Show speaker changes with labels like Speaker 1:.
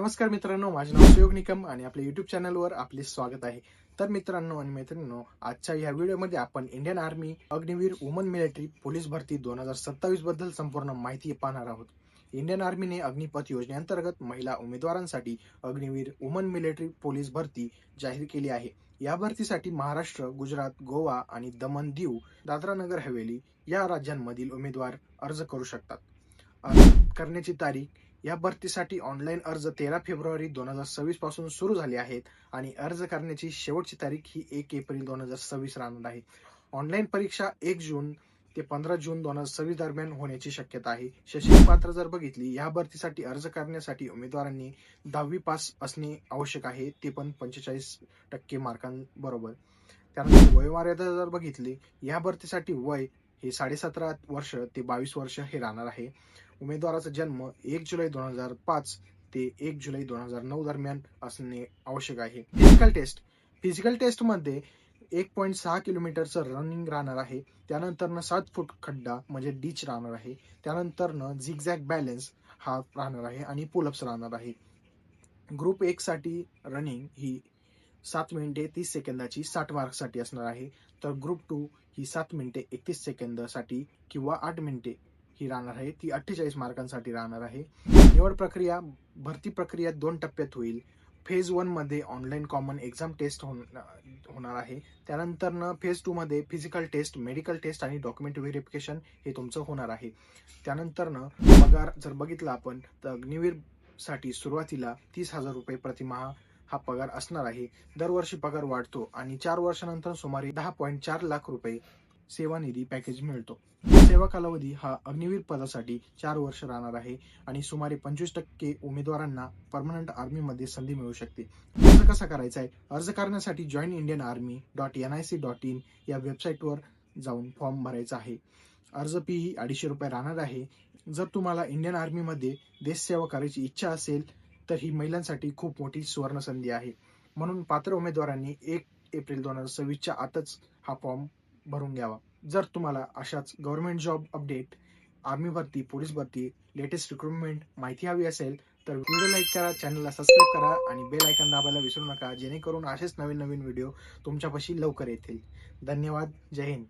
Speaker 1: नमस्कार मित्रांनो, माझे नाव सुयोग निकम आणि आपल्या युट्यूब चॅनलवर आपले स्वागत आहे. तर मित्रांनो आणि मैत्रिणींनो, आजच्या या व्हिडिओमध्ये आपण Indian army Agniveer woman military police भरती 2027 बद्दल संपूर्ण माहिती पाहणार आहोत. इंडियन आर्मीने अग्निपथ योजनेअंतर्गत महिला उमेदवारांसाठी अग्निवीर वुमन मिलिटरी पोलीस भरती जाहीर केली आहे. या भरतीसाठी महाराष्ट्र, गुजरात, गोवा आणि दमण दीव, दादरा नगर हवेली या राज्यांमधील उमेदवार अर्ज करू शकतात. अर्ज करण्याची तारीख: या भरतीसाठी ऑनलाईन अर्ज 13 फेब्रुवारी 2026 पासून सुरू झाले आहेत आणि अर्ज करण्याची शेवटची तारीख ही 1 एप्रिल 2026 राहणार आहे. ऑनलाईन परीक्षा 1 जून ते 15 जून 2026 दरम्यान होण्याची शक्यता आहे. शैक्षणिक पात्रता जर बघितली, या भरतीसाठी अर्ज करण्यासाठी उमेदवारांनी 10वी पास असणे आवश्यक आहे, ते पण 45% मार्कांबरोबर. त्यानंतर वयोमर्यादा जर बघितली, या भरतीसाठी वय हे 17.5 वर्ष ते 22 वर्ष हे राहणार आहे. उमेदवाराचा जन्म 1 जुलै 2005 ते 1 जुलै 2009 दरम्यान असणे आवश्यक आहे. फिजिकल टेस्टमध्ये 1.6 किलोमीटरचं रनिंग राहणार आहे. त्यानंतर 7 फूट खड्डा म्हणजे डिच राहणार आहे. त्यानंतर झिगझॅग बॅलन्स हा राहणार आहे आणि पुलअप्स राहणार आहे. ग्रुप 1 साठी रनिंग ही 7 मिनिटे 30 सेकंदाची 60 मार्क्ससाठी असणार आहे. तर ग्रुप 2 ही 7 मिनिटे 31 सेकंदासाठी किंवा 8 मिनिटे ही राहणार आहे, ती 48 मार्कांसाठी राहणार आहे. निवड प्रक्रिया: भरती प्रक्रिया 2 टप्प्यात होईल. फेज 1 मध्ये ऑनलाईन कॉमन एक्झाम टेस्ट होणार आहे. त्यानंतर फेज 2 मध्ये फिजिकल टेस्ट, मेडिकल टेस्ट आणि डॉक्युमेंट व्हेरिफिकेशन हे तुमचं होणार आहे. त्यानंतर पगार जर बघितला आपण तर अग्निवीर साठी सुरुवातीला 30,000 रुपये प्रतिमाह हा पगार असणार आहे. दरवर्षी पगार वाढतो आणि 4 वर्षानंतर सुमारे 10.4 लाख रुपये सेवानिधी पॅकेज मिळतो. सेवा कालावधी हा अग्निवीर पदासाठी 4 वर्ष राहणार आहे आणि सुमारे 25% उमेदवारांना परमनंट आर्मीमध्ये संधी मिळू शकते. अर्ज कसा करायचा आहे? अर्ज करण्यासाठी joinindianarmy.nic.in या वेबसाईटवर जाऊन फॉर्म भरायचा आहे. अर्ज फी ही 250 रुपये राहणार आहे. जर तुम्हाला इंडियन आर्मीमध्ये देशसेवा करायची इच्छा असेल तर ही महिलांसाठी खूप मोठी सुवर्ण संधी आहे. म्हणून पात्र उमेदवारांनी 1 एप्रिल 2026च्या आतच हा फॉर्म भरून घ्यावा. जर तुम्हाला अशाच गव्हर्नमेंट जॉब अपडेट, आर्मी भरती, पोलीस भरती, लेटेस्ट रिक्रुटमेंट माहिती हवी असेल तर व्हिडिओ लाईक करा, चॅनलला सबस्क्राईब करा आणि बेल आयकॉन दाबायला विसरू नका, जेणेकरून असेच नवीन नवीन व्हिडिओ तुमच्यापाशी लवकर येतील. धन्यवाद. जय हिंद.